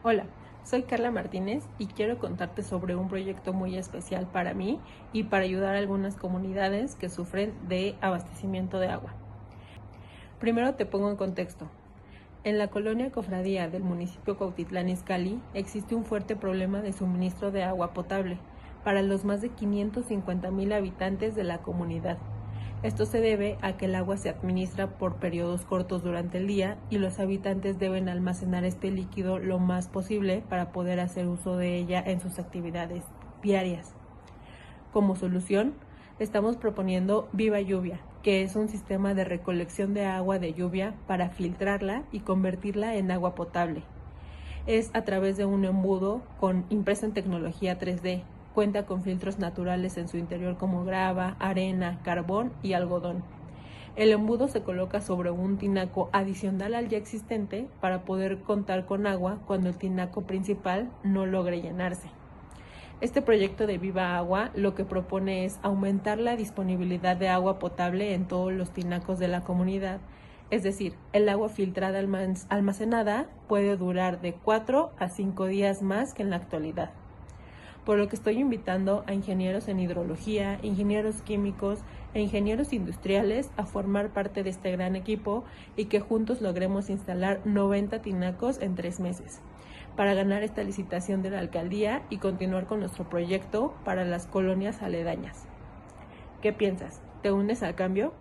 Hola, soy Carla Martínez y quiero contarte sobre un proyecto muy especial para mí y para ayudar a algunas comunidades que sufren de abastecimiento de agua. Primero te pongo en contexto. En la colonia Cofradía del municipio Cuautitlán Izcalli existe un fuerte problema de suministro de agua potable para los más de 550,000 habitantes de la comunidad. Esto se debe a que el agua se administra por periodos cortos durante el día y los habitantes deben almacenar este líquido lo más posible para poder hacer uso de ella en sus actividades diarias. Como solución, estamos proponiendo Viva Lluvia, que es un sistema de recolección de agua de lluvia para filtrarla y convertirla en agua potable. Es a través de un embudo impreso en tecnología 3D. Cuenta con filtros naturales en su interior como grava, arena, carbón y algodón. El embudo se coloca sobre un tinaco adicional al ya existente para poder contar con agua cuando el tinaco principal no logre llenarse. Este proyecto de Viva Agua lo que propone es aumentar la disponibilidad de agua potable en todos los tinacos de la comunidad. Es decir, el agua filtrada almacenada puede durar de 4 a 5 días más que en la actualidad. Por lo que estoy invitando a ingenieros en hidrología, ingenieros químicos e ingenieros industriales a formar parte de este gran equipo y que juntos logremos instalar 90 tinacos en 3 meses para ganar esta licitación de la alcaldía y continuar con nuestro proyecto para las colonias aledañas. ¿Qué piensas? ¿Te unes al cambio?